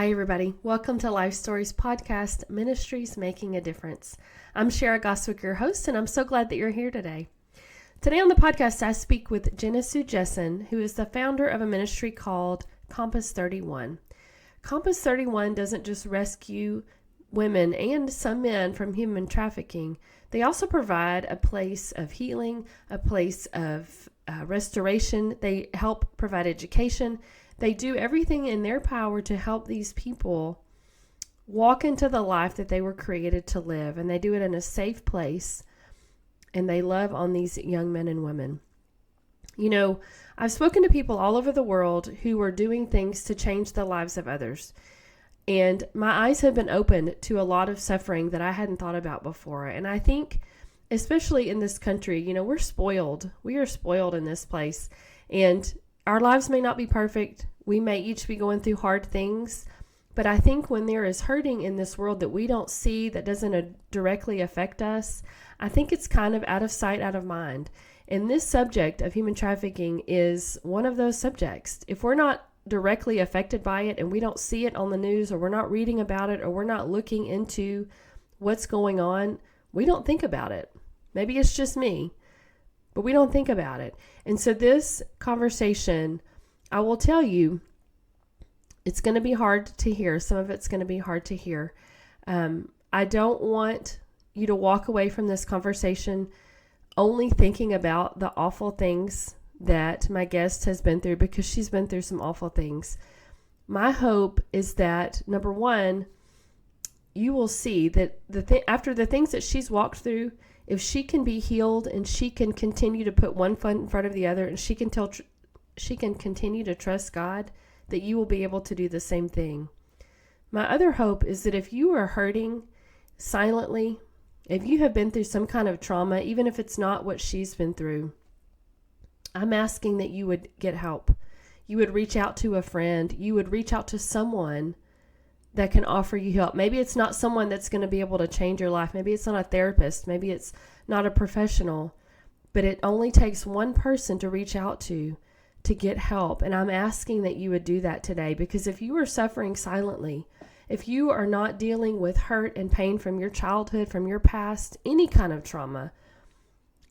Hi, everybody. Welcome to Life Stories Podcast, Ministries Making a Difference. I'm Shara Goswick, your host, and I'm so glad that you're here today. Today on the podcast, I speak with Jennisue Jessen, who is the founder of a ministry called Compass 31. Compass 31 doesn't just rescue women and some men from human trafficking. They also provide a place of healing, a place of restoration. They help provide education. They do everything in their power to help these people walk into the life that they were created to live. And they do it in a safe place. And they love on these young men and women. You know, I've spoken to people all over the world who are doing things to change the lives of others. And my eyes have been opened to a lot of suffering that I hadn't thought about before. And I think, especially in this country, you know, we're spoiled. We are spoiled in this place. And our lives may not be perfect. We may each be going through hard things. But I think when there is hurting in this world that we don't see, that doesn't directly affect us, I think it's kind of out of sight, out of mind. And this subject of human trafficking is one of those subjects. If we're not directly affected by it and we don't see it on the news, or we're not reading about it, or we're not looking into what's going on, we don't think about it. Maybe it's just me, but we don't think about it. And so this conversation, I will tell you, it's going to be hard to hear. Some of it's going to be hard to hear. I don't want you to walk away from this conversation only thinking about the awful things that my guest has been through, because she's been through some awful things. My hope is that, number one, you will see that after the things that she's walked through, if she can be healed and she can continue to put one foot in front of the other, and she can continue to trust God, that you will be able to do the same thing. My other hope is that if you are hurting silently, if you have been through some kind of trauma, even if it's not what she's been through, I'm asking that you would get help. You would reach out to a friend. You would reach out to someone that can offer you help. Maybe it's not someone that's going to be able to change your life. Maybe it's not a therapist. Maybe it's not a professional. But it only takes one person to reach out to get help. And I'm asking that you would do that today, because if you are suffering silently, if you are not dealing with hurt and pain from your childhood, from your past, any kind of trauma,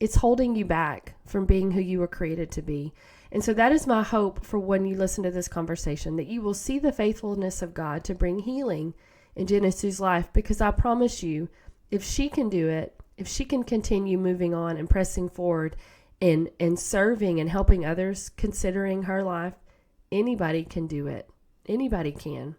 it's holding you back from being who you were created to be. And so that is my hope for when you listen to this conversation, that you will see the faithfulness of God to bring healing in Jennisue's life, because I promise you, if she can do it, if she can continue moving on and pressing forward and serving and helping others, considering her life, anybody can do it. Anybody can.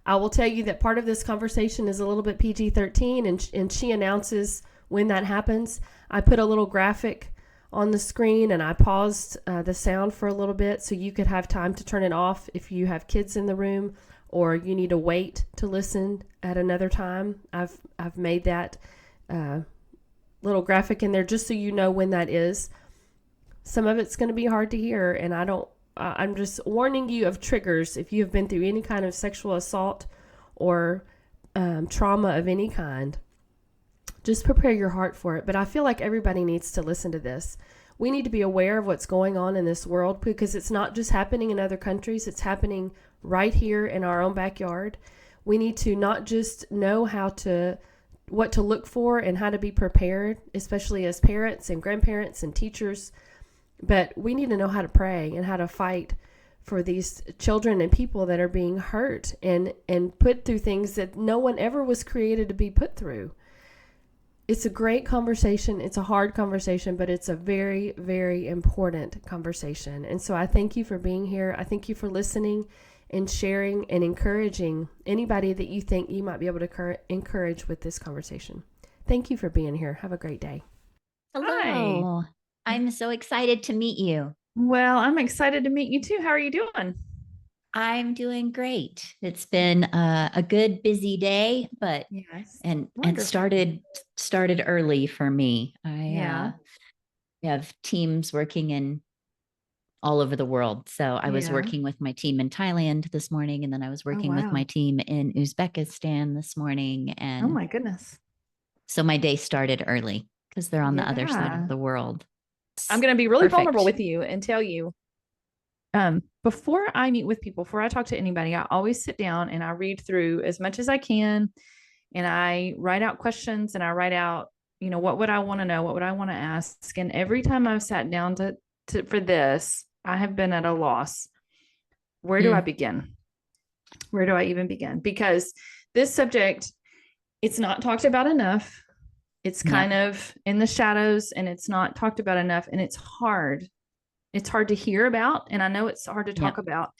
I will tell you that part of this conversation is a little bit PG-13, and she announces when that happens. I put a little graphic on the screen, and I paused the sound for a little bit so you could have time to turn it off if you have kids in the room, or you need to wait to listen at another time. I've made that little graphic in there just so you know when that is. Some of it's going to be hard to hear, and I'm just warning you of triggers. If you have been through any kind of sexual assault or trauma of any kind, just prepare your heart for it. But I feel like everybody needs to listen to this. We need to be aware of what's going on in this world, because it's not just happening in other countries. It's happening right here in our own backyard. We need to not just know what to look for and how to be prepared, especially as parents and grandparents and teachers, but we need to know how to pray and how to fight for these children and people that are being hurt and put through things that no one ever was created to be put through. It's a great conversation. It's a hard conversation, but it's a very, very important conversation. And so I thank you for being here. I thank you for listening and sharing and encouraging anybody that you think you might be able to encourage with this conversation. Thank you for being here. Have a great day. Hello. Hi. I'm so excited to meet you. Well, I'm excited to meet you too. How are you doing? I'm doing great. It's been a good busy day, but yes, and started early for me. I have teams working in all over the world. So I was working with my team in Thailand this morning, and then I was working with my team in Uzbekistan this morning. And oh my goodness. So my day started early because they're on the other side of the world. I'm going to be really vulnerable with you and tell you Before I meet with people, before I talk to anybody, I always sit down and I read through as much as I can, and I write out questions, and I write out, what would I want to know? What would I want to ask? And every time I've sat down for this, I have been at a loss. Where do I begin? Where do I even begin? Because this subject, it's not talked about enough. It's kind of in the shadows, and it's not talked about enough, and it's hard. It's hard to hear about, and I know it's hard to talk about,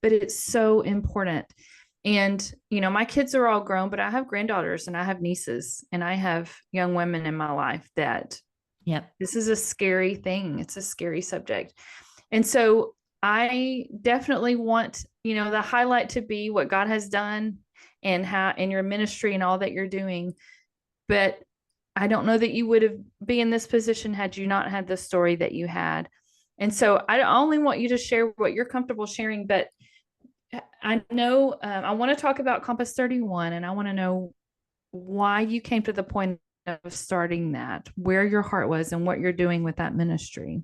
but it's so important. And, my kids are all grown, but I have granddaughters and I have nieces and I have young women in my life that this is a scary thing. It's a scary subject. And so I definitely want, the highlight to be what God has done and how in your ministry and all that you're doing. But I don't know that you would have been in this position had you not had the story that you had. And so I only want you to share what you're comfortable sharing, but I know I want to talk about Compass 31, and I want to know why you came to the point of starting that, where your heart was, and what you're doing with that ministry.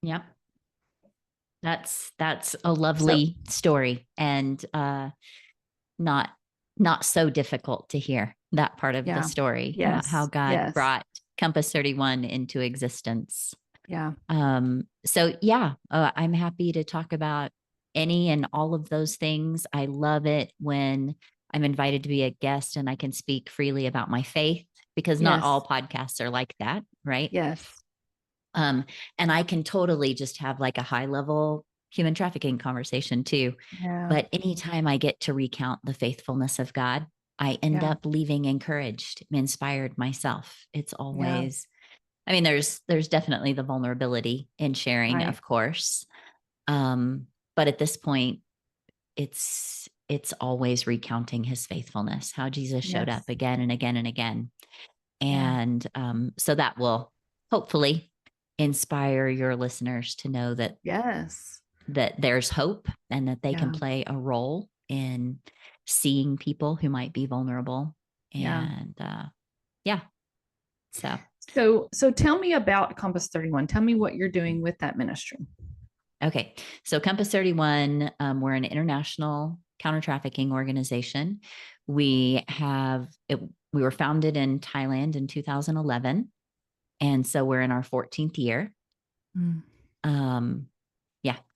Yep. That's a lovely story, and not so difficult to hear that part of the story, how God brought Compass 31 into existence. Yeah. So I'm happy to talk about any and all of those things. I love it when I'm invited to be a guest and I can speak freely about my faith, because not all podcasts are like that, right? Yes. And I can totally just have like a high level human trafficking conversation too. Yeah. But anytime I get to recount the faithfulness of God, I end up leaving encouraged, inspired myself. It's always, I mean, there's definitely the vulnerability in sharing, of course. But at this point, it's always recounting his faithfulness, how Jesus showed up again and again and again. And so that will hopefully inspire your listeners to know that that there's hope, and that they can play a role in seeing people who might be vulnerable. And so tell me about Compass 31. Tell me what you're doing with that ministry. Okay. So Compass 31, we're an international counter-trafficking organization. We were founded in Thailand in 2011. And so we're in our 14th year.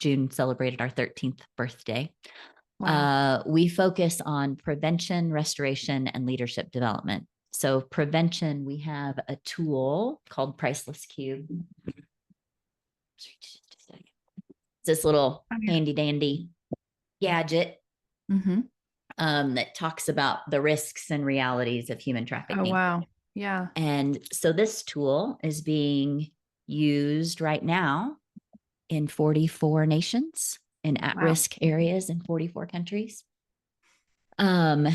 June celebrated our 13th birthday. Wow. We focus on prevention, restoration, and leadership development. So prevention, we have a tool called Priceless Cube. This little handy dandy gadget that talks about the risks and realities of human trafficking. Oh, wow. Yeah. And so this tool is being used right now in 44 nations, in at-risk areas in 44 countries. And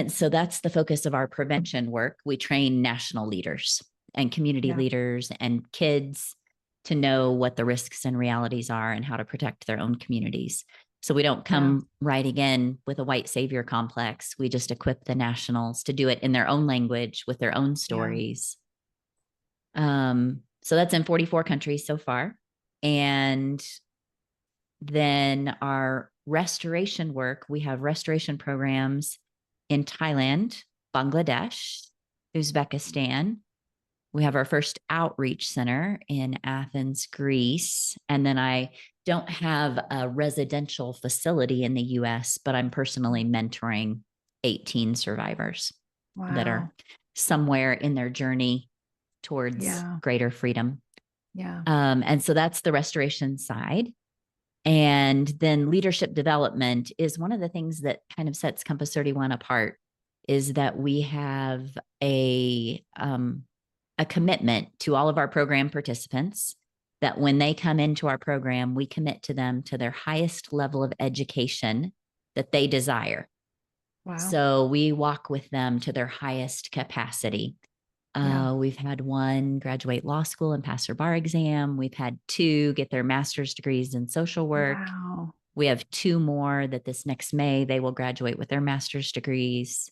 so that's the focus of our prevention work. We train national leaders and community leaders and kids to know what the risks and realities are and how to protect their own communities. So we don't come writing in with a white savior complex. We just equip the nationals to do it in their own language with their own stories. So that's in 44 countries so far. And then our restoration work, we have restoration programs in Thailand, Bangladesh, Uzbekistan. We have our first outreach center in Athens, Greece. And then I don't have a residential facility in the US, but I'm personally mentoring 18 survivors that are somewhere in their journey towards greater freedom. And so that's the restoration side. And then leadership development is one of the things that kind of sets Compass 31 apart, is that we have a commitment to all of our program participants that when they come into our program, we commit to them to their highest level of education that they desire. Wow. So we walk with them to their highest capacity. We've had one graduate law school and pass their bar exam. We've had 2 get their master's degrees in social work. Wow. We have 2 more that this next May, they will graduate with their master's degrees.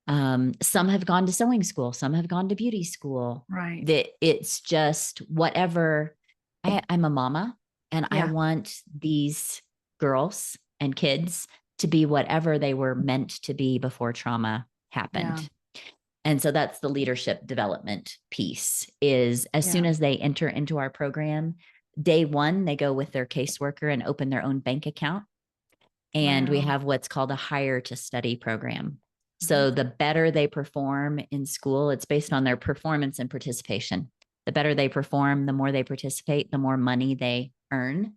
Some have gone to sewing school. Some have gone to beauty school. Right. That it's just whatever. I'm a mama. And I want these girls and kids to be whatever they were meant to be before trauma happened. Yeah. And so that's the leadership development piece, is as soon as they enter into our program, day one, they go with their caseworker and open their own bank account. And we have what's called a hire to study program. So the better they perform in school, it's based on their performance and participation. The better they perform, the more they participate, the more money they earn.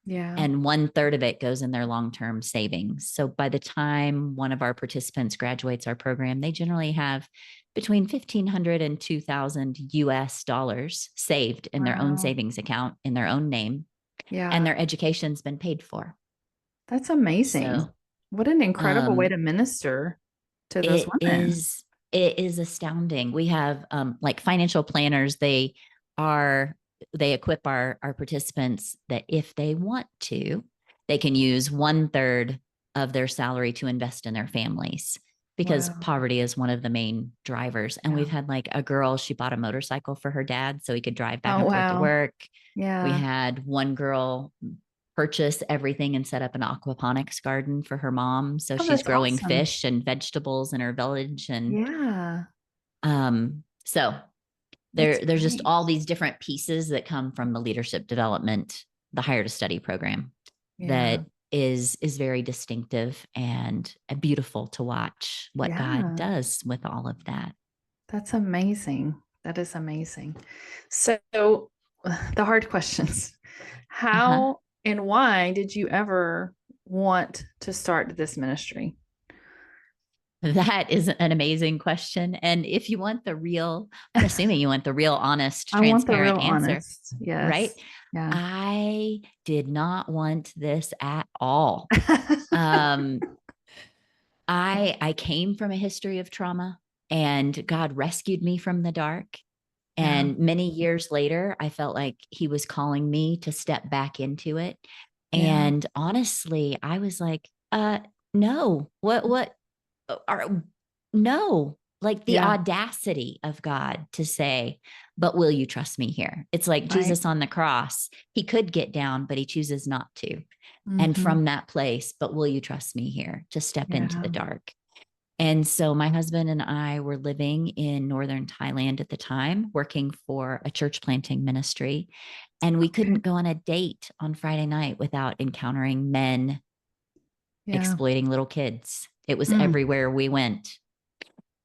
Yeah. And 1/3 of it goes in their long-term savings. So by the time one of our participants graduates our program, they generally have between $1,500 and $2,000 saved in their own savings account in their own name. Yeah. And their education's been paid for. That's amazing. So, what an incredible way to minister to those women. It is astounding. We have like financial planners. They equip our participants that if they want to, they can use 1/3 of their salary to invest in their families, because poverty is one of the main drivers. And we've had like a girl, she bought a motorcycle for her dad so he could drive back and forth to work. Yeah. We had one girl purchase everything and set up an aquaponics garden for her mom. So she's growing fish and vegetables in her village. And so there's just all these different pieces that come from the leadership development, the hire to study program, that is very distinctive and beautiful to watch what God does with all of that. That's amazing. That is amazing. So the hard questions, how and why did you ever want to start this ministry? That is an amazing question. And if you want the real, I'm assuming you want the real, honest, transparent answer. Honest. Yes. Right? Yeah. I did not want this at all. I came from a history of trauma, and God rescued me from the dark. And many years later, I felt like he was calling me to step back into it. And honestly, I was like, no, no, like the audacity of God to say, but will you trust me here? It's like Jesus on the cross. He could get down, but he chooses not to. Mm-hmm. And from that place, but will you trust me here, to step into the dark? And so my husband and I were living in northern Thailand at the time, working for a church planting ministry. And we couldn't go on a date on Friday night without encountering men exploiting little kids. It was everywhere we went.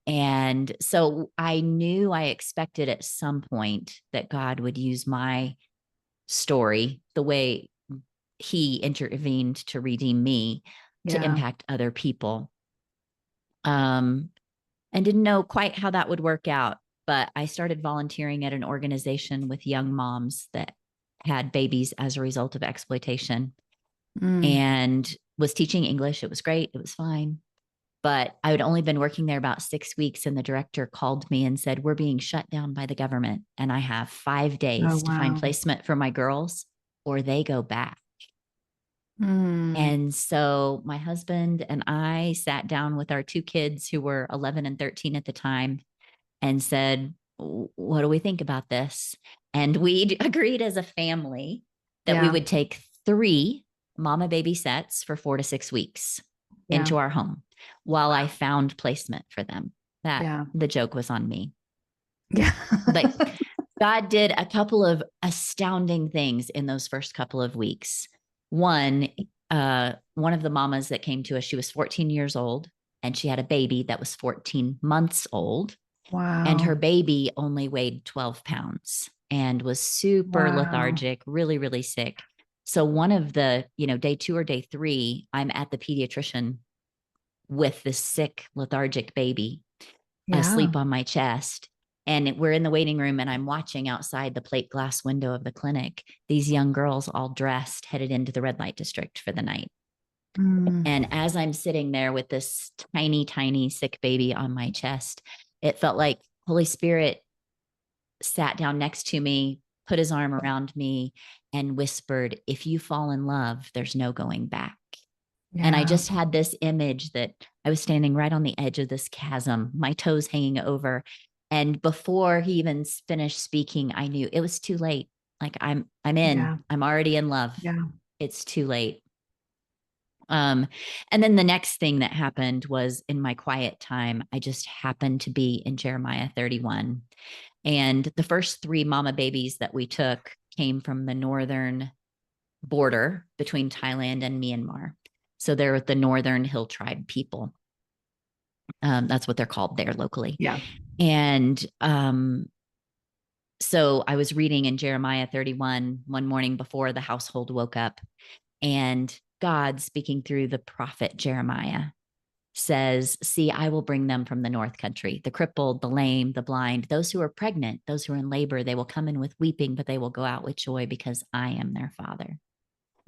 And so I knew, I expected at some point that God would use my story, the way he intervened to redeem me, to impact other people. And didn't know quite how that would work out, but I started volunteering at an organization with young moms that had babies as a result of exploitation, and was teaching English. It was great. It was fine. But I had only been working there about 6 weeks, and the director called me and said, we're being shut down by the government, and I have 5 days to find placement for my girls, or they go back. And so my husband and I sat down with our 2 kids, who were 11 and 13 at the time, and said, what do we think about this? And we agreed as a family that we would take 3 mama baby sets for 4 to 6 weeks into our home while I found placement for them. That the joke was on me. Yeah. But God did a couple of astounding things in those first couple of weeks. One of the mamas that came to us, she was 14 years old, and she had a baby that was 14 months old. Wow. And her baby only weighed 12 pounds and was super lethargic, really, really sick. So one of the, day 2 or day 3, I'm at the pediatrician with this sick, lethargic baby asleep on my chest. And we're in the waiting room, and I'm watching outside the plate glass window of the clinic, these young girls all dressed, headed into the red light district for the night. And as I'm sitting there with this tiny, tiny sick baby on my chest, it felt like Holy Spirit sat down next to me, put his arm around me, and whispered, if you fall in love, there's no going back. Yeah. And I just had this image that I was standing right on the edge of this chasm, my toes hanging over. And before he even finished speaking, I knew it was too late. Like I'm in, Yeah. I'm already in love. Yeah. It's too late. And then the next thing that happened was in my quiet time, I just happened to be in Jeremiah 31. And the first 3 mama babies that we took came from the northern border between Thailand and Myanmar. So they're the Northern Hill Tribe people. That's what they're called there locally. Yeah. And so I was reading in Jeremiah 31 one morning before the household woke up, and God, speaking through the prophet Jeremiah, says, see, I will bring them from the north country, the crippled, the lame, the blind, those who are pregnant, those who are in labor. They will come in with weeping, but they will go out with joy because I am their father.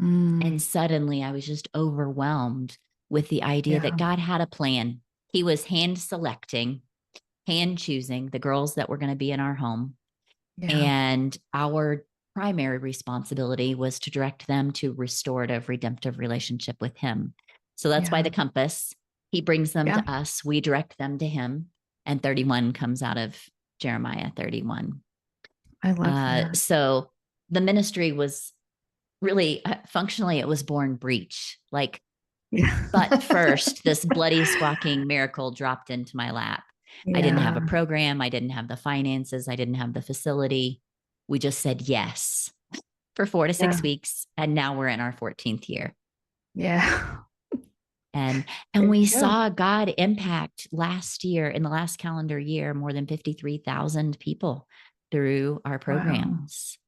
And suddenly I was just overwhelmed with the idea that God had a plan. He was hand selecting, hand choosing the girls that were going to be in our home. And our primary responsibility was to direct them to restorative, redemptive relationship with him. So that's why the compass, he brings them to us. We direct them to him. And 31 comes out of Jeremiah 31. I love that. So the ministry was really functionally, it was born breach. Like, but first, this bloody squawking miracle dropped into my lap. I didn't have a program. I didn't have the finances. I didn't have the facility. We just said yes for 4 to 6 weeks. And now we're in our 14th year. Yeah. And we saw God impact last year, in the last calendar year, more than 53,000 people through our programs,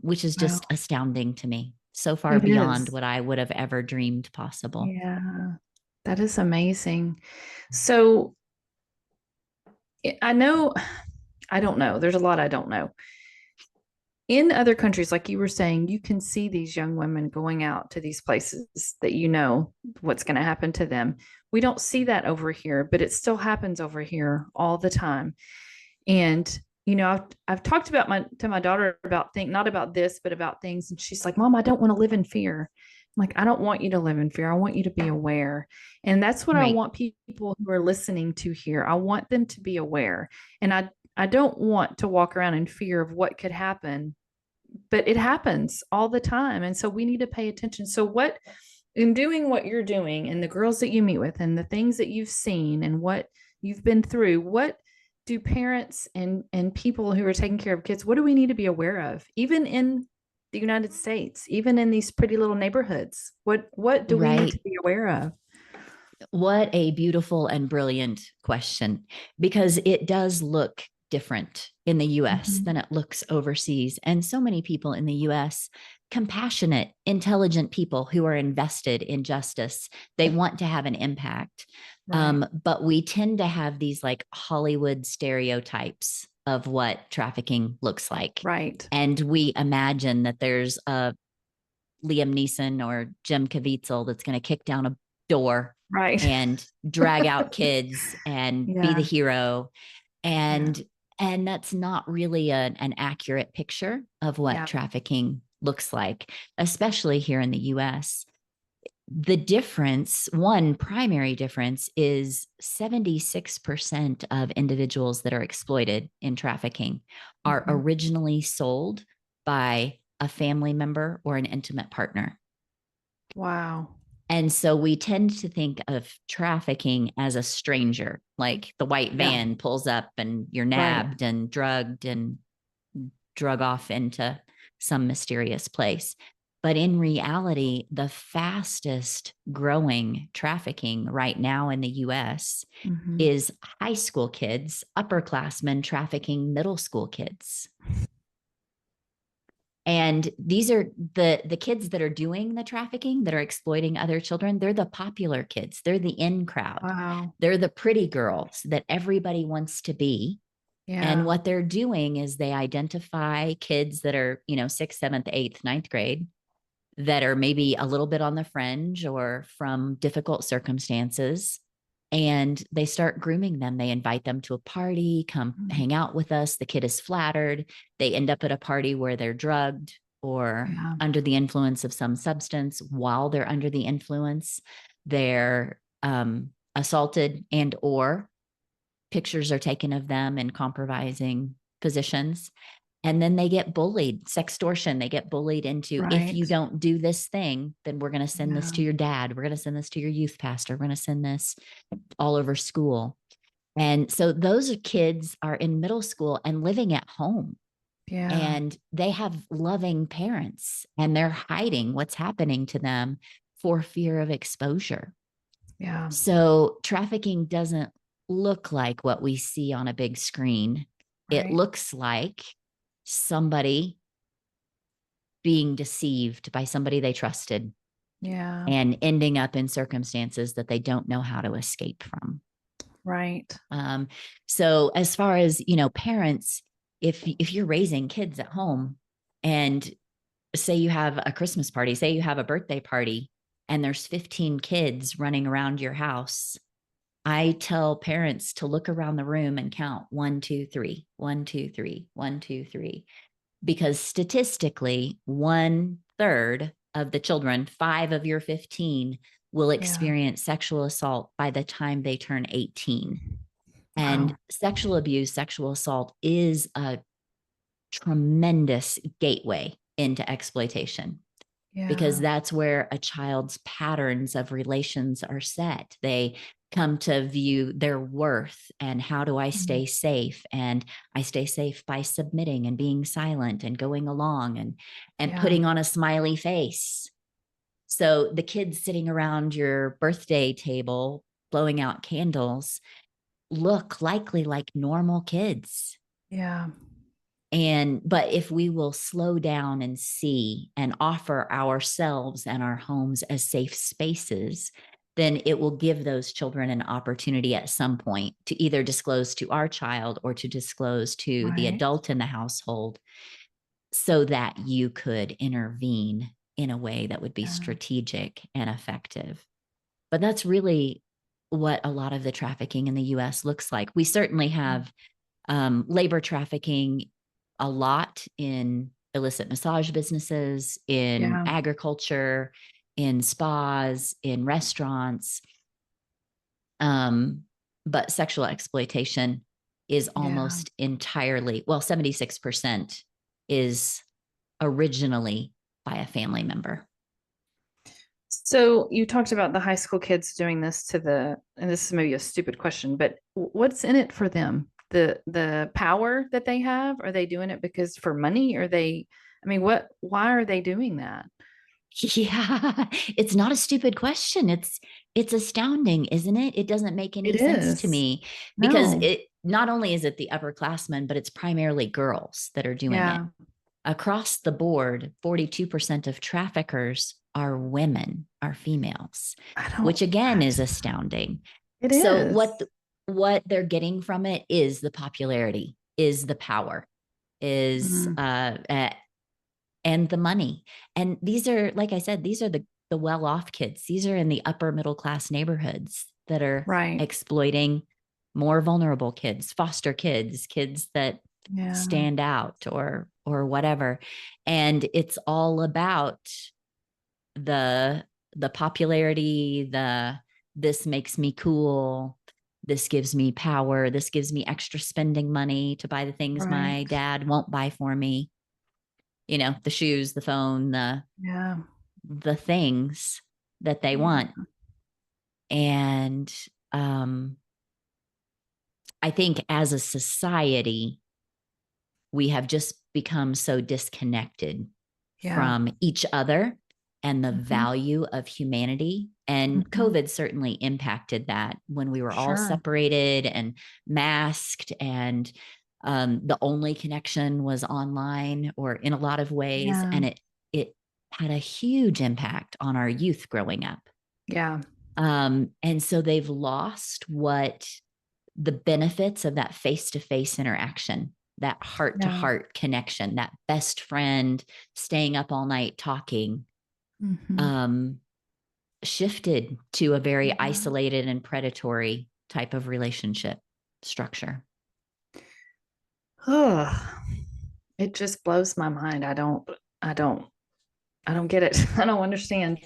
which is just astounding to me. So far beyond what I would have ever dreamed possible. Yeah, that is amazing. So I don't know. There's a lot I don't know. In other countries, like you were saying, you can see these young women going out to these places that you know what's going to happen to them. We don't see that over here, but it still happens over here all the time. And I've talked to my daughter about things, not about this, but about things. And she's like, Mom, I don't want to live in fear. I'm like, I don't want you to live in fear. I want you to be aware. And that's what I want people who are listening to hear. I want them to be aware. And I don't want to walk around in fear of what could happen, but it happens all the time. And so we need to pay attention. So in doing what you're doing and the girls that you meet with and the things that you've seen and what you've been through, what do parents and people who are taking care of kids, what do we need to be aware of? Even in the United States, even in these pretty little neighborhoods, what do we need to be aware of? What a beautiful and brilliant question, because it does look different in the US than it looks overseas. And so many people in the US, compassionate, intelligent people who are invested in justice, they want to have an impact. But we tend to have these like Hollywood stereotypes of what trafficking looks like. And we imagine that there's a Liam Neeson or Jim Caviezel that's going to kick down a door and drag out kids and be the hero. And that's not really an accurate picture of what trafficking looks like, especially here in the US. The difference, one primary difference, is 76% of individuals that are exploited in trafficking are originally sold by a family member or an intimate partner. Wow. And so we tend to think of trafficking as a stranger, like the white van pulls up and you're nabbed and drugged and drug off into some mysterious place. But in reality, the fastest growing trafficking right now in the US is high school kids, upperclassmen trafficking middle school kids. And these are the kids that are doing the trafficking, that are exploiting other children. They're the popular kids. They're the in crowd. Wow. They're the pretty girls that everybody wants to be. And what they're doing is they identify kids that are, 6th, 7th, 8th, 9th grade, that are maybe a little bit on the fringe or from difficult circumstances. And they start grooming them. They invite them to a party, come hang out with us. The kid is flattered. They end up at a party where they're drugged or under the influence of some substance. While they're under the influence, they're assaulted, and or pictures are taken of them in compromising positions. And then they get bullied, sextortion. They get bullied into, if you don't do this thing, then we're going to send this to your dad. We're going to send this to your youth pastor. We're going to send this all over school. And so those kids are in middle school and living at home. Yeah. And they have loving parents, and they're hiding what's happening to them for fear of exposure. Yeah. So trafficking doesn't look like what we see on a big screen. It looks like somebody being deceived by somebody they trusted. Yeah. And ending up in circumstances that they don't know how to escape from. Right. So as far as, parents, if you're raising kids at home and say you have a Christmas party, say you have a birthday party, and there's 15 kids running around your house, I tell parents to look around the room and count 1, 2, 3, 1, 2, 3, 1, 2, 3, because statistically 1/3 of the children, 5 of your 15, will experience sexual assault by the time they turn 18. And sexual abuse, sexual assault is a tremendous gateway into exploitation. Because that's where a child's patterns of relations are set. They come to view their worth and how do I stay safe? And I stay safe by submitting and being silent and going along and putting on a smiley face. So the kids sitting around your birthday table, blowing out candles, look likely like normal kids. Yeah. But if we will slow down and see and offer ourselves and our homes as safe spaces, then it will give those children an opportunity at some point to either disclose to our child or to disclose to the adult in the household, so that you could intervene in a way that would be strategic and effective. But that's really what a lot of the trafficking in the US looks like. We certainly have labor trafficking a lot in illicit massage businesses, in agriculture, in spas, in restaurants. But sexual exploitation is almost entirely, 76% is originally by a family member. So you talked about the high school kids doing this and this is maybe a stupid question, but what's in it for them? The power that they have? Are they doing it because for money? Why are they doing that? Yeah, it's not a stupid question. It's astounding, isn't it? It doesn't make any sense to me, because it not only is it the upperclassmen, but it's primarily girls that are doing it. Across the board, 42% of traffickers are women, are females, which again is astounding. It is. So what they're getting from it is the popularity, is the power, is and the money. And these are, like I said, these are the well-off kids. These are in the upper middle class neighborhoods that are exploiting more vulnerable kids, foster kids, kids that stand out or whatever. And it's all about the popularity, this makes me cool, this gives me power, this gives me extra spending money to buy the things my dad won't buy for me. The shoes, the phone, the things that they want. And I think as a society, we have just become so disconnected from each other and the value of humanity. And COVID certainly impacted that, when we were all separated and masked, and the only connection was online or in a lot of ways. And it had a huge impact on our youth growing up. Yeah. And so they've lost what the benefits of that face-to-face interaction, that heart-to-heart connection, that best friend staying up all night talking, shifted to a very isolated and predatory type of relationship structure. Oh, it just blows my mind. I don't get it. I don't understand.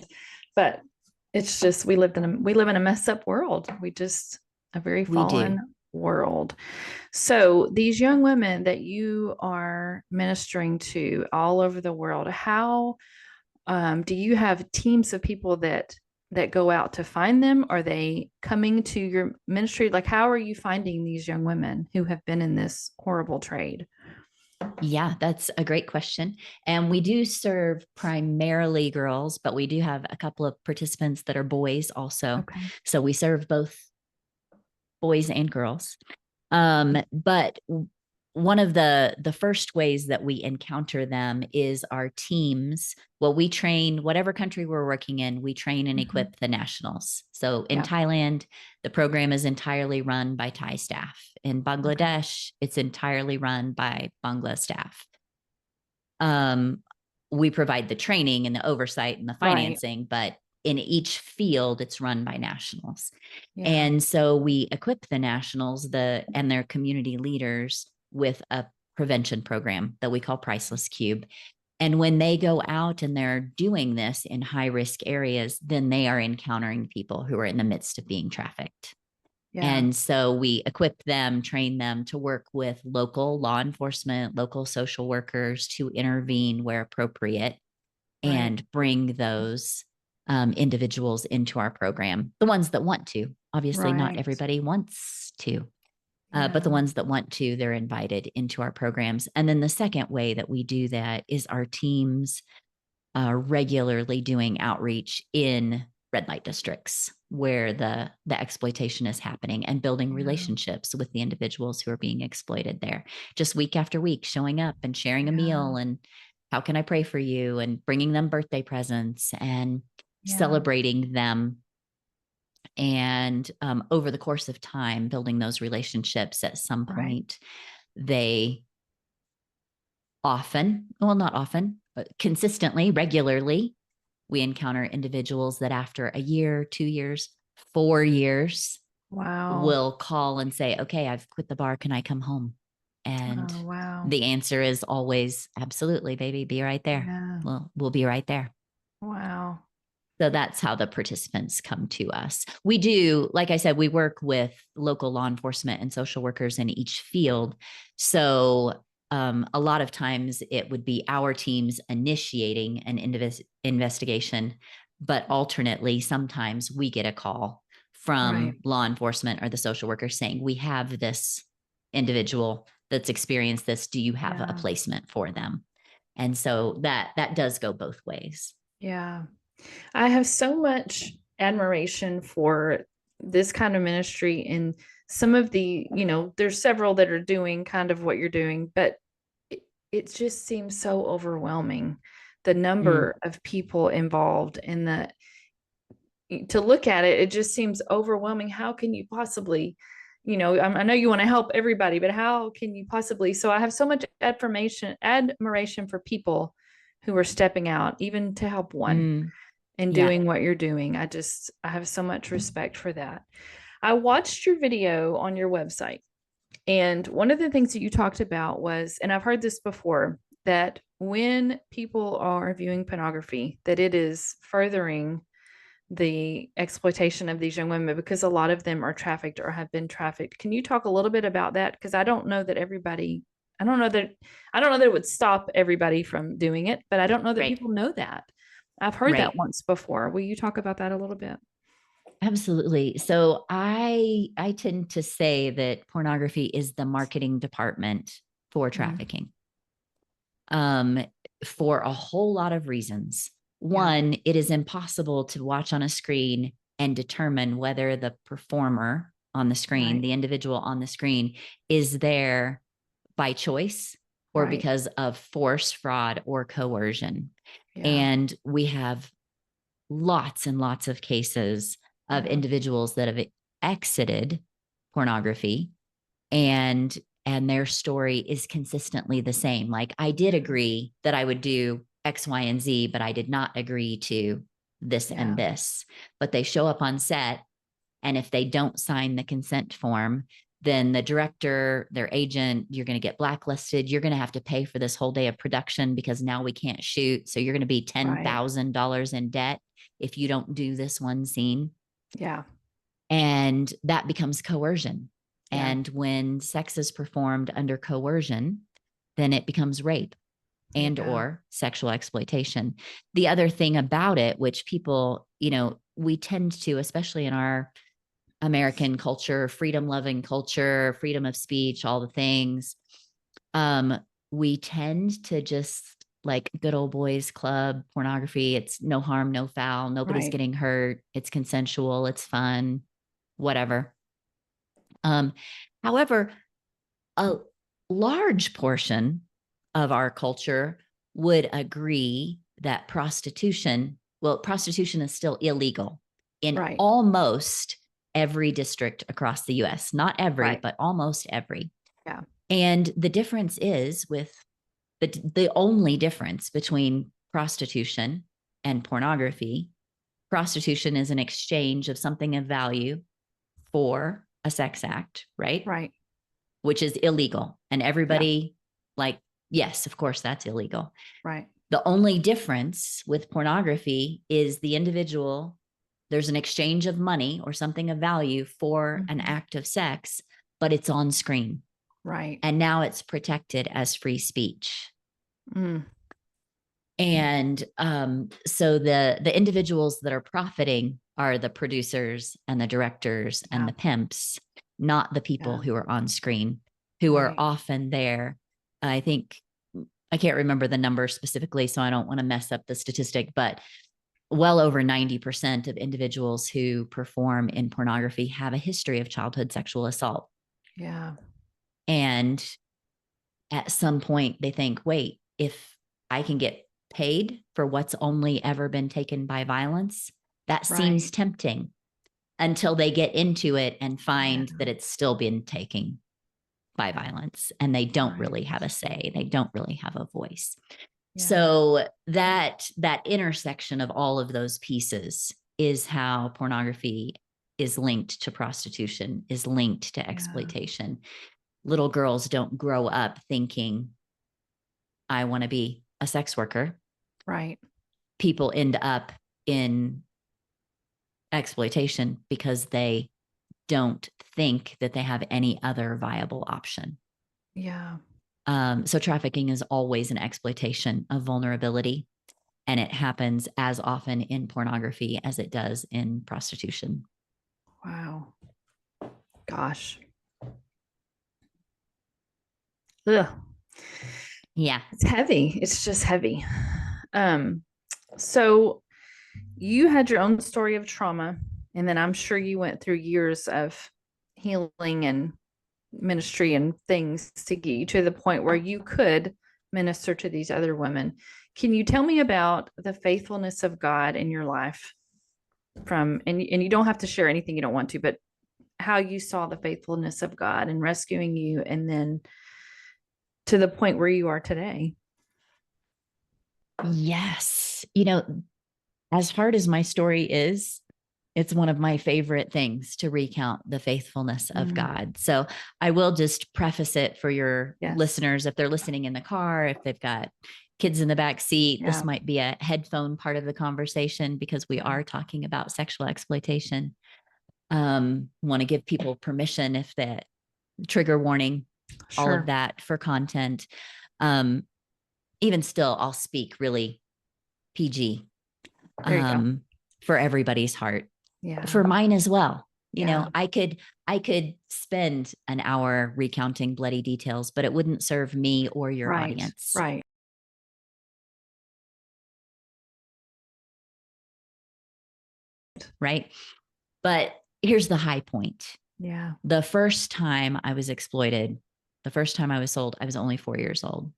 But it's just, we live in a messed up world. We just a very fallen world. So these young women that you are ministering to all over the world, how do you have teams of people that go out to find them? Are they coming to your ministry? Like, how are you finding these young women who have been in this horrible trade? Yeah, that's a great question. And we do serve primarily girls, but we do have a couple of participants that are boys also. Okay. So we serve both boys and girls. But one of the first ways that we encounter them is our teams. Well, we train whatever country we're working in, we train and equip the nationals. So in Thailand, the program is entirely run by Thai staff. In Bangladesh, it's entirely run by Bangla staff. We provide the training and the oversight and the financing, but in each field, it's run by nationals. Yeah. And so we equip the nationals and their community leaders with a prevention program that we call Priceless Cube. And when they go out and they're doing this in high risk areas, then they are encountering people who are in the midst of being trafficked. Yeah. And so we equip them, train them to work with local law enforcement, local social workers to intervene where appropriate and bring those individuals into our program. The ones that want to, obviously not everybody wants to, but the ones that want to, they're invited into our programs. And then the second way that we do that is our teams regularly doing outreach in red light districts where the exploitation is happening and building relationships with the individuals who are being exploited there. Just week after week, showing up and sharing a meal and how can I pray for you, and bringing them birthday presents and celebrating them. And over the course of time, building those relationships, at some point, they not often, but consistently, regularly, we encounter individuals that after a year, 2 years, 4 years, will call and say, okay, I've quit the bar. Can I come home? And the answer is always, absolutely, baby, be right there. Yeah. We'll be right there. Wow. So that's how the participants come to us. We do, like I said, we work with local law enforcement and social workers in each field. So a lot of times it would be our teams initiating an investigation, but alternately, sometimes we get a call from law enforcement or the social worker saying, we have this individual that's experienced this. Do you have a placement for them? And so that does go both ways. Yeah. I have so much admiration for this kind of ministry, and some of the, there's several that are doing kind of what you're doing, but it just seems so overwhelming, the number of people involved, and to look at it, it just seems overwhelming. How can you possibly, I know you want to help everybody, but how can you possibly? So I have so much admiration for people who are stepping out, even to help one and doing what you're doing. I have so much respect for that. I watched your video on your website, and one of the things that you talked about was, and I've heard this before, that when people are viewing pornography, that it is furthering the exploitation of these young women, because a lot of them are trafficked or have been trafficked. Can you talk a little bit about that? Because I don't know that it would stop everybody from doing it, but I don't know that people know that. I've heard that once before. Will you talk about that a little bit? Absolutely. So I tend to say that pornography is the marketing department for trafficking, for a whole lot of reasons. One, it is impossible to watch on a screen and determine whether the performer on the screen, the individual on the screen, is there by choice or because of force, fraud, or coercion. And we have lots and lots of cases of individuals that have exited pornography, and their story is consistently the same. Like, I did agree that I would do X, Y, and Z, but I did not agree to this and this. But they show up on set, and if they don't sign the consent form, then the director, their agent, you're going to get blacklisted. You're going to have to pay for this whole day of production because now we can't shoot. So you're going to be $10,000 in debt if you don't do this one scene. Yeah. And that becomes coercion. And when sex is performed under coercion, then it becomes rape and or sexual exploitation. The other thing about it, which people, we tend to, especially in our American culture, freedom loving culture, freedom of speech, all the things, we tend to just like good old boys club pornography. It's no harm, no foul. Nobody's getting hurt. It's consensual. It's fun, whatever. However, a large portion of our culture would agree that prostitution is still illegal in almost every district across the US. Not every, but almost every. Yeah. And the difference is the only difference between prostitution and pornography. Prostitution is an exchange of something of value for a sex act, right? Right. Which is illegal. And everybody yes, of course, that's illegal. Right. The only difference with pornography is the individual, there's an exchange of money or something of value for an act of sex, but it's on screen. Right. And now it's protected as free speech. Mm. And so the individuals that are profiting are the producers and the directors and the pimps, not the people who are on screen, who are often there. I think, I can't remember the number specifically, so I don't want to mess up the statistic, but well over 90% of individuals who perform in pornography have a history of childhood sexual assault. Yeah. And at some point they think, wait, if I can get paid for what's only ever been taken by violence, that seems tempting, until they get into it and find that it's still been taken by violence, and they don't really have a say. They don't really have a voice. Yeah. So that intersection of all of those pieces is how pornography is linked to prostitution, is linked to exploitation. Little girls don't grow up thinking, I want to be a sex worker. Right. People end up in exploitation because they don't think that they have any other viable option. Yeah. So trafficking is always an exploitation of vulnerability, and it happens as often in pornography as it does in prostitution. Wow. Gosh. Ugh. Yeah. It's heavy. It's just heavy. So you had your own story of trauma, and then I'm sure you went through years of healing and ministry and things to get you to the point where you could minister to these other women. Can you tell me about the faithfulness of God in your life and you don't have to share anything you don't want to, but how you saw the faithfulness of God in rescuing you and then to the point where you are today? Yes. As hard as my story is, it's one of my favorite things to recount the faithfulness of God. So I will just preface it for your listeners. If they're listening in the car, if they've got kids in the back seat, this might be a headphone part of the conversation because we are talking about sexual exploitation. Want to give people permission if that trigger warning, all of that for content. Even still, I'll speak really PG for everybody's heart. Yeah. For mine as well. I could spend an hour recounting bloody details, but it wouldn't serve me or your audience. Right. Right. But here's the high point. Yeah. The first time I was exploited, the first time I was sold, I was only 4 years old.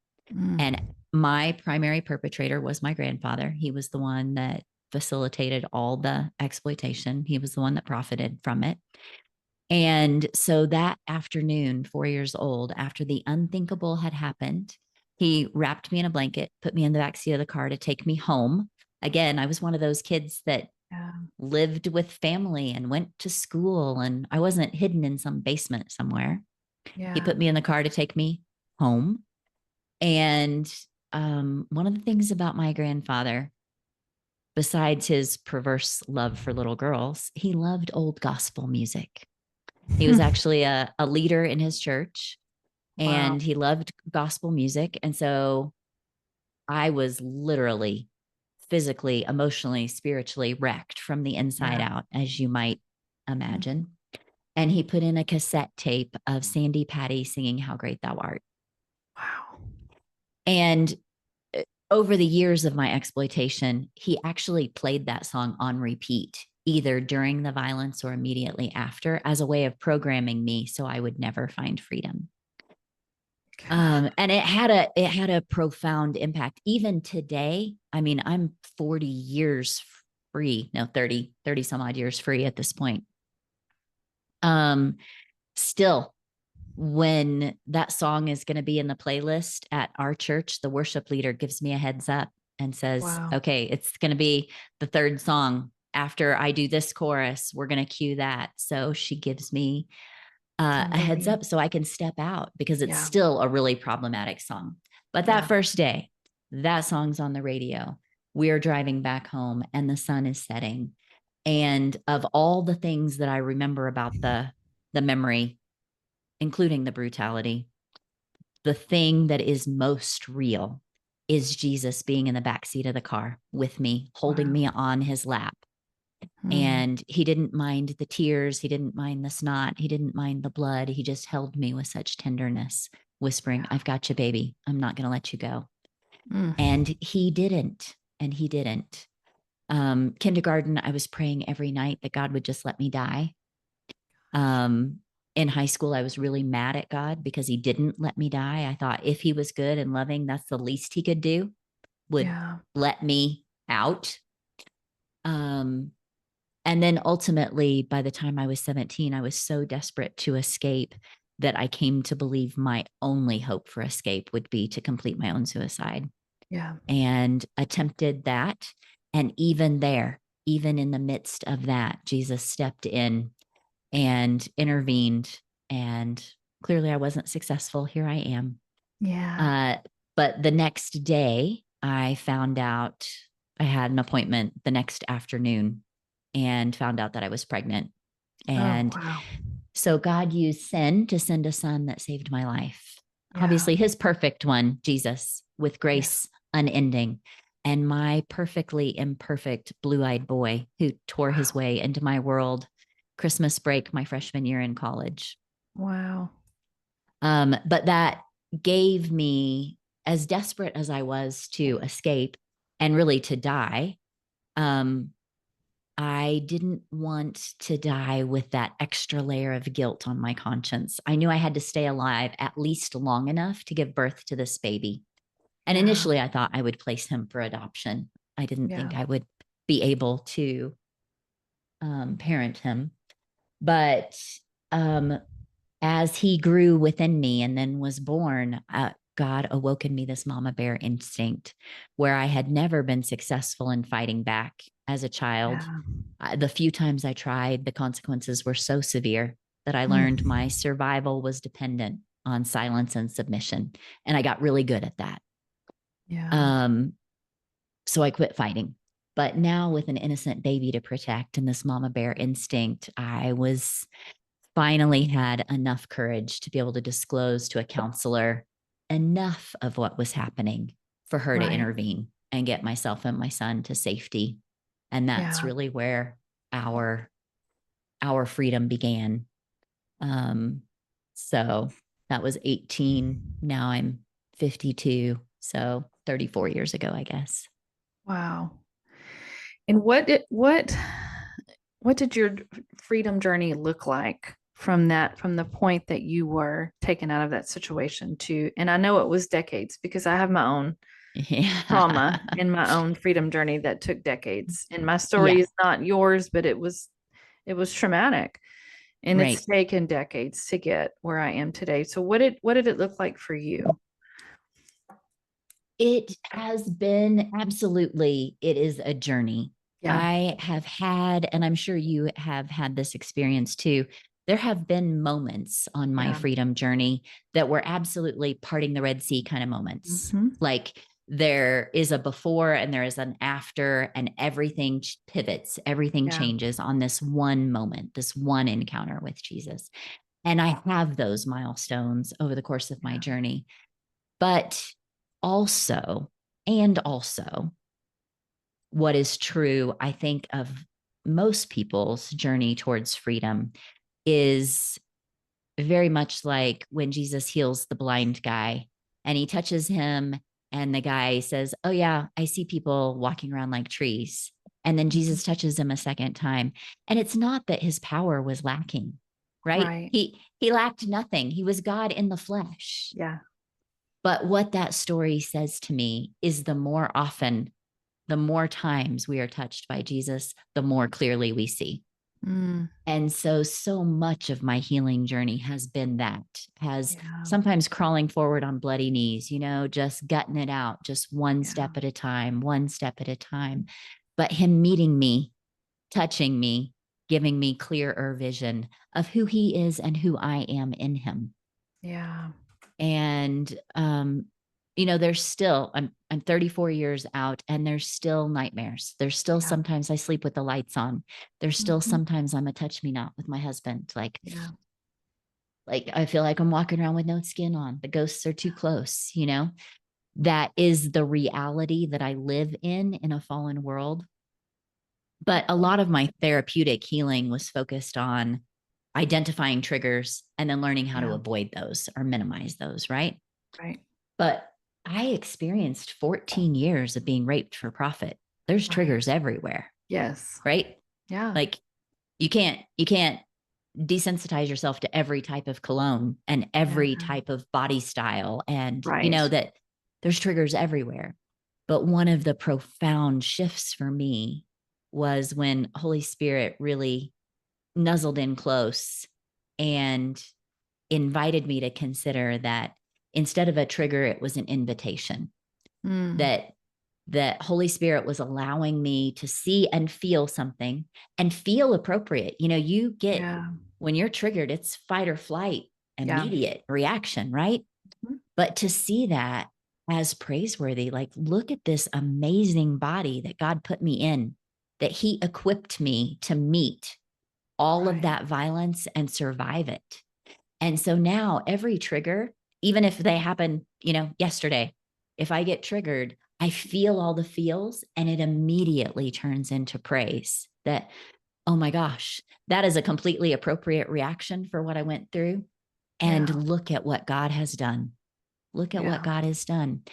And my primary perpetrator was my grandfather. He was the one that facilitated all the exploitation. He was the one that profited from it. And so that afternoon, 4 years old, after the unthinkable had happened, he wrapped me in a blanket, put me in the backseat of the car to take me home. Again, I was one of those kids that lived with family and went to school, and I wasn't hidden in some basement somewhere. He put me in the car to take me home. And one of the things about my grandfather, besides his perverse love for little girls, he loved old gospel music. He was actually a leader in his church, and Wow. he loved gospel music. And so I was literally physically, emotionally, spiritually wrecked from the inside Yeah. out, as you might imagine. And he put in a cassette tape of Sandy Patty singing How Great Thou Art. Wow. And over the years of my exploitation, he actually played that song on repeat, either during the violence or immediately after, as a way of programming me so I would never find freedom. And it had a profound impact. Even today, I mean, I'm 40 years free, no, 30 some odd years free at this point. Still, when that song is going to be in the playlist at our church, the worship leader gives me a heads up and says, Wow. okay, it's going to be the third song. After I do this chorus, we're going to cue that. So she gives me a heads up so I can step out, because it's still a really problematic song. But that first day, that song's on the radio. We're driving back home and the sun is setting. And of all the things that I remember about the memory, including the brutality, the thing that is most real is Jesus being in the backseat of the car with me, holding me on his lap. And he didn't mind the tears. He didn't mind the snot. He didn't mind the blood. He just held me with such tenderness, whispering, I've got you, baby. I'm not going to let you go. And he didn't. And he didn't. Kindergarten, I was praying every night that God would just let me die. In high school, I was really mad at God because he didn't let me die. I thought if he was good and loving, that's the least he could do, would let me out. And then ultimately, by the time I was 17, I was so desperate to escape that I came to believe my only hope for escape would be to complete my own suicide. Yeah. And attempted that. And even there, even in the midst of that, Jesus stepped in and intervened. And clearly I wasn't successful. Here I am. Yeah. But the next day, I found out I had an appointment the next afternoon and found out that I was pregnant. And so God used sin to send a son that saved my life. Obviously, his perfect one, Jesus, with grace unending, and my perfectly imperfect blue-eyed boy who tore his way into my world Christmas break my freshman year in college. Wow. But that gave me, as desperate as I was to escape and really to die, I didn't want to die with that extra layer of guilt on my conscience. I knew I had to stay alive at least long enough to give birth to this baby. And initially I thought I would place him for adoption. I didn't think I would be able to parent him. But as he grew within me and then was born, God awoke in me this mama bear instinct where I had never been successful in fighting back as a child. The few times I tried, the consequences were so severe that I learned my survival was dependent on silence and submission. And I got really good at that. So I quit fighting. But now with an innocent baby to protect and this mama bear instinct, I was finally had enough courage to be able to disclose to a counselor enough of what was happening for her to intervene and get myself and my son to safety. And that's really where our freedom began. So that was 18. Now I'm 52. So 34 years ago, I guess. Wow. And what did your freedom journey look like from the point that you were taken out of that situation to, and I know it was decades because I have my own trauma and my own freedom journey that took decades. And my story is not yours, but it was traumatic, and it's taken decades to get where I am today. So what did it look like for you? It has been absolutely, it is a journey. I have had, and I'm sure you have had this experience too. There have been moments on my freedom journey that were absolutely parting the Red Sea kind of moments. Like there is a before and there is an after, and everything pivots, everything changes on this one moment, this one encounter with Jesus. And I have those milestones over the course of my journey. But also, what is true, I think, of most people's journey towards freedom is very much like when Jesus heals the blind guy and he touches him, and the guy says, "Oh yeah, I see people walking around like trees." And then Jesus touches him a second time. And it's not that his power was lacking, right? He lacked nothing. He was God in the flesh. Yeah. But what that story says to me is the more times we are touched by Jesus, the more clearly we see. And so much of my healing journey has been sometimes crawling forward on bloody knees, just gutting it out, just one step at a time. But him meeting me, touching me, giving me clearer vision of who he is and who I am in him. Yeah. And, there's still, I'm 34 years out, and there's still nightmares. There's still sometimes I sleep with the lights on. There's still sometimes I'm a touch me not with my husband. Like I feel like I'm walking around with no skin on. The ghosts are too close, That is the reality that I live in a fallen world. But a lot of my therapeutic healing was focused on identifying triggers and then learning how to avoid those or minimize those, right? Right. But I experienced 14 years of being raped for profit. There's triggers everywhere. Yes. Right? Yeah. Like you can't desensitize yourself to every type of cologne and every type of body style. And that there's triggers everywhere. But one of the profound shifts for me was when Holy Spirit really nuzzled in close and invited me to consider that instead of a trigger, it was an invitation. That Holy Spirit was allowing me to see and feel something and feel appropriate. You get, when you're triggered, it's fight or flight, immediate reaction, right? But to see that as praiseworthy, like, look at this amazing body that God put me in, that he equipped me to meet all of that violence and survive it. And so now every trigger, even if they happen, yesterday, if I get triggered, I feel all the feels and it immediately turns into praise that, oh my gosh, that is a completely appropriate reaction for what I went through. And look at what God has done. Look at what God has done.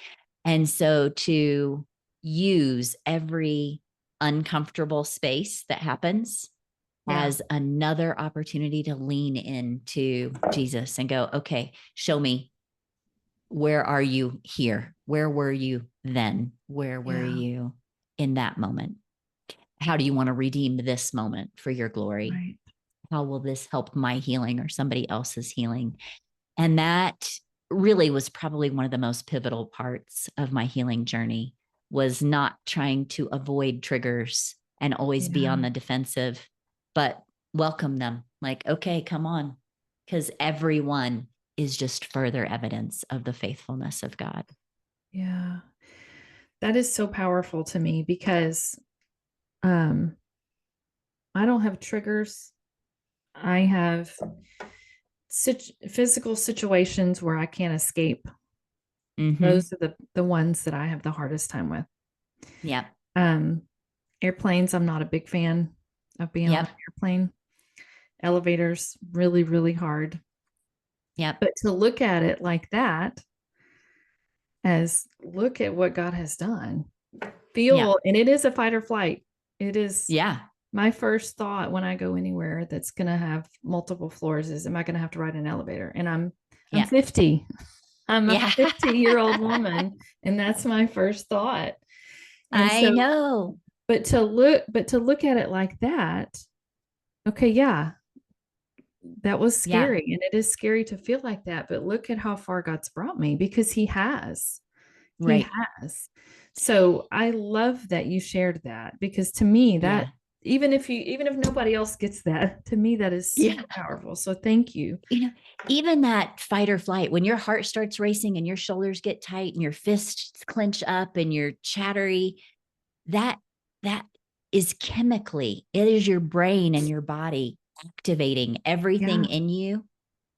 And so to use every uncomfortable space that happens as another opportunity to lean into Jesus and go, okay, show me, where are you here? Where were you then? Where were you in that moment? How do you want to redeem this moment for your glory? Right. How will this help my healing or somebody else's healing? And that really was probably one of the most pivotal parts of my healing journey, was not trying to avoid triggers and always be on the defensive, but welcome them. Like, okay, come on. Because everyone is just further evidence of the faithfulness of God. Yeah. That is so powerful to me because I don't have triggers. I have physical situations where I can't escape. Those are the ones that I have the hardest time with. Yeah. Airplanes, I'm not a big fan of being on an airplane. Elevators, really, really hard. Yeah. But to look at it like that, as look at what God has done, and it is a fight or flight. It is. Yeah. My first thought when I go anywhere that's going to have multiple floors is, am I going to have to ride an elevator? And I'm 50. I'm a 50-year-old woman, and that's my first thought. And I know. But to look at it like that, okay, that was scary. And it is scary to feel like that, but look at how far God's brought me, because he has. He has. So I love that you shared that, because to me, that even if nobody else gets that, to me, that is super powerful. So thank you. Even that fight or flight, when your heart starts racing and your shoulders get tight and your fists clench up and you're chattery, that is chemically, it is your brain and your body activating everything in you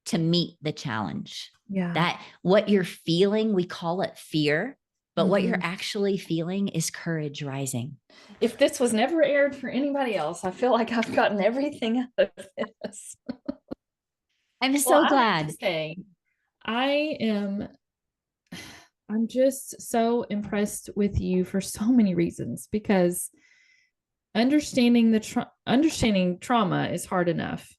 to meet the challenge. That what you're feeling, we call it fear, but what you're actually feeling is courage rising. If this was never aired for anybody else, I feel like I've gotten everything out of this. I'm so glad. I have to say, I'm just so impressed with you for so many reasons, because understanding trauma is hard enough,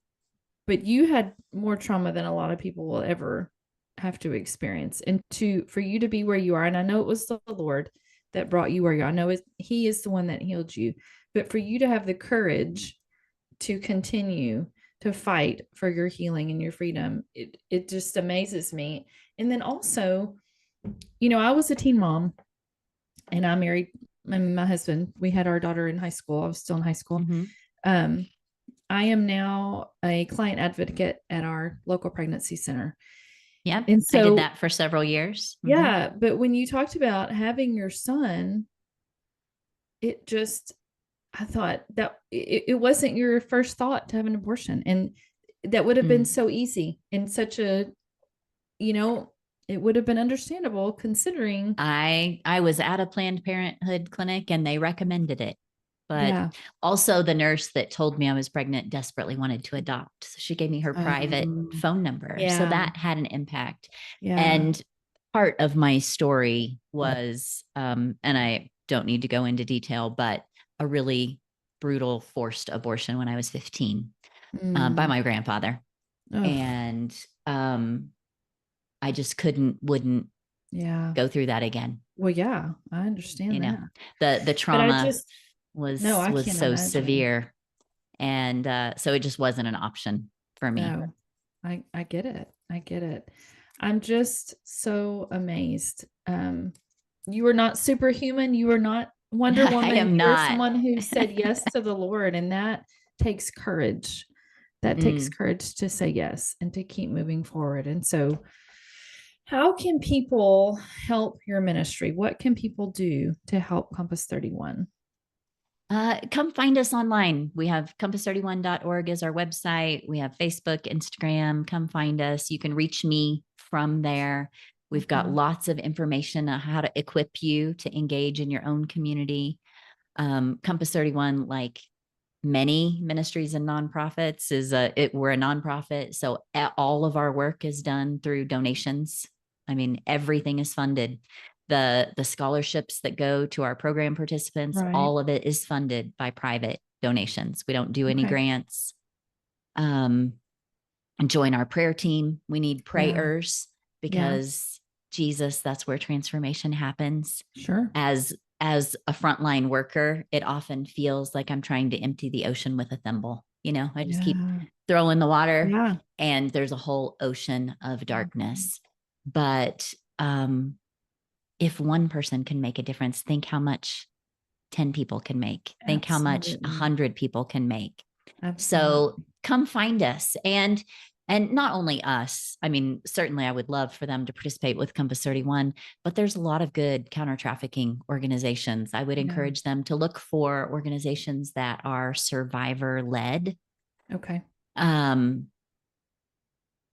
but you had more trauma than a lot of people will ever have to experience. And for you to be where you are, and I know it was the Lord that brought you where you are. I know he is the one that healed you, but for you to have the courage to continue to fight for your healing and your freedom, it just amazes me. And then also, I was a teen mom, and I married my husband. We had our daughter in high school. I was still in high school. I am now a client advocate at our local pregnancy center. Yeah. And so I did that for several years. Yeah. But when you talked about having your son, I thought that it wasn't your first thought to have an abortion. And that would have been so easy and such a, it would have been understandable considering. I was at a Planned Parenthood clinic and they recommended it. But also the nurse that told me I was pregnant desperately wanted to adopt. So she gave me her private phone number. So that had an impact. And part of my story was, and I don't need to go into detail, but a really brutal forced abortion when I was 15 by my grandfather. And I just wouldn't go through that again. Well, yeah, I understand that. The trauma was so severe. And so it just wasn't an option for me. No, I get it. I get it. I'm just so amazed. You are not superhuman. You are not Wonder Woman. I am not. You're someone who said yes to the Lord, and that takes courage. That takes courage to say yes and to keep moving forward. And so, how can people help your ministry? What can people do to help Compass 31? Come find us online. We have compass31.org as our website. We have Facebook, Instagram. Come find us. You can reach me from there. We've got lots of information on how to equip you to engage in your own community. Compass 31, like many ministries and nonprofits, we're a nonprofit. So all of our work is done through donations. I mean, everything is funded. The scholarships that go to our program participants, all of it is funded by private donations. We don't do any grants. And join our prayer team. We need prayers because Jesus, that's where transformation happens. Sure. As a frontline worker, it often feels like I'm trying to empty the ocean with a thimble. I just keep throwing the water and there's a whole ocean of darkness. But if one person can make a difference, think how much 10 people can make. Think how much 100 people can make. So come find us. And not only us, I mean, certainly I would love for them to participate with Compass 31, but there's a lot of good counter-trafficking organizations. I would encourage them to look for organizations that are survivor-led. Okay.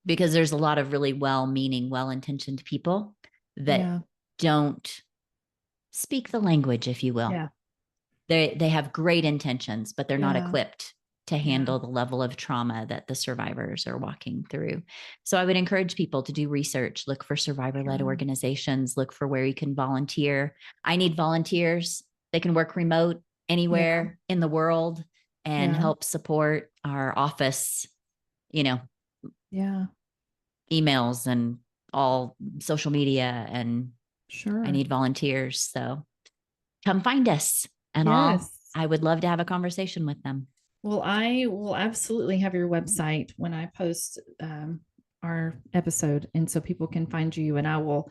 Because there's a lot of really well-meaning, well-intentioned people that don't speak the language, if you will. Yeah. They have great intentions, but they're not equipped to handle the level of trauma that the survivors are walking through. So I would encourage people to do research, look for survivor-led organizations, look for where you can volunteer. I need volunteers. They can work remote anywhere in the world and help support our office, emails and all social media. And I need volunteers. So come find us and I would love to have a conversation with them. Well, I will absolutely have your website when I post our episode. And so people can find you, and I will,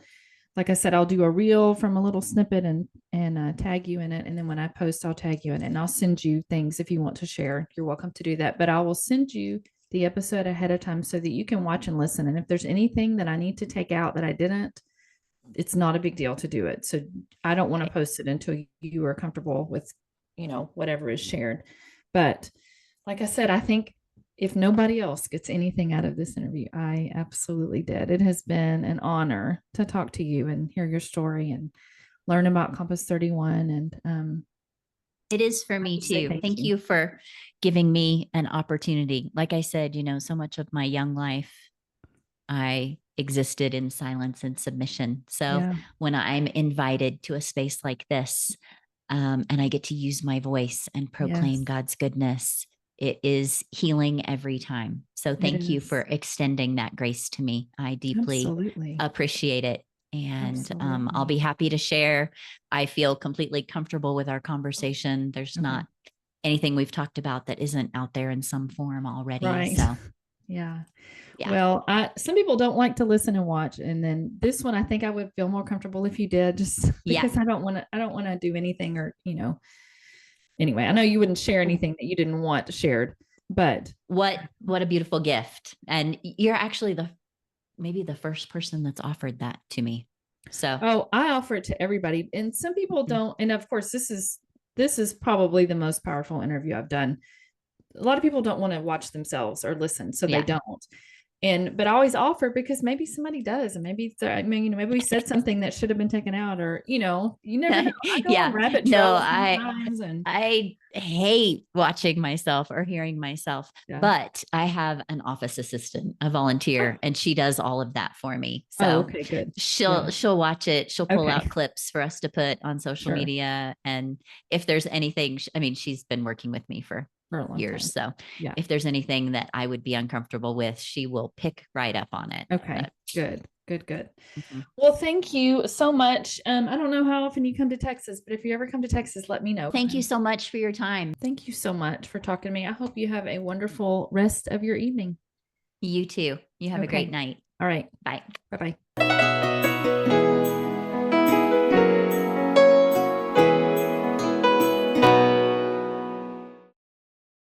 like I said, I'll do a reel from a little snippet and and tag you in it. And then when I post, I'll tag you in it, and I'll send you things if you want to share. You're welcome to do that, but I will send you the episode ahead of time so that you can watch and listen. And if there's anything that I need to take out that I didn't, it's not a big deal to do it. So I don't want to post it until you are comfortable with, whatever is shared. But like I said, I think if nobody else gets anything out of this interview, I absolutely did. It has been an honor to talk to you and hear your story and learn about Compass 31. And it is for me too. Thank you for giving me an opportunity. Like I said, so much of my young life, I existed in silence and submission. So when I'm invited to a space like this, and I get to use my voice and proclaim God's goodness, it is healing every time. So thank you for extending that grace to me. I deeply appreciate it. And I'll be happy to share. I feel completely comfortable with our conversation. There's not anything we've talked about that isn't out there in some form already. Right. So yeah. Well, some people don't like to listen and watch. And then this one, I think I would feel more comfortable if you did, just because I don't want to do anything or, anyway, I know you wouldn't share anything that you didn't want shared, but what a beautiful gift. And you're actually maybe the first person that's offered that to me. So, I offer it to everybody, and some people don't. And of course, this is probably the most powerful interview I've done. A lot of people don't want to watch themselves or listen, so they don't. But I always offer because maybe somebody does, and maybe maybe we said something that should have been taken out, or you never know. I go on rabbit trails I hate watching myself or hearing myself, but I have an office assistant, a volunteer, and she does all of that for me. So okay, good. She'll watch it. She'll pull out clips for us to put on social media, and if there's anything, she's been working with me for years. So if there's anything that I would be uncomfortable with, she will pick right up on it. Okay. Good. Mm-hmm. Well, thank you so much. I don't know how often you come to Texas, but if you ever come to Texas, let me know. Thank you so much for your time. Thank you so much for talking to me. I hope you have a wonderful rest of your evening. You too. You have a great night. All right. Bye. Bye-bye.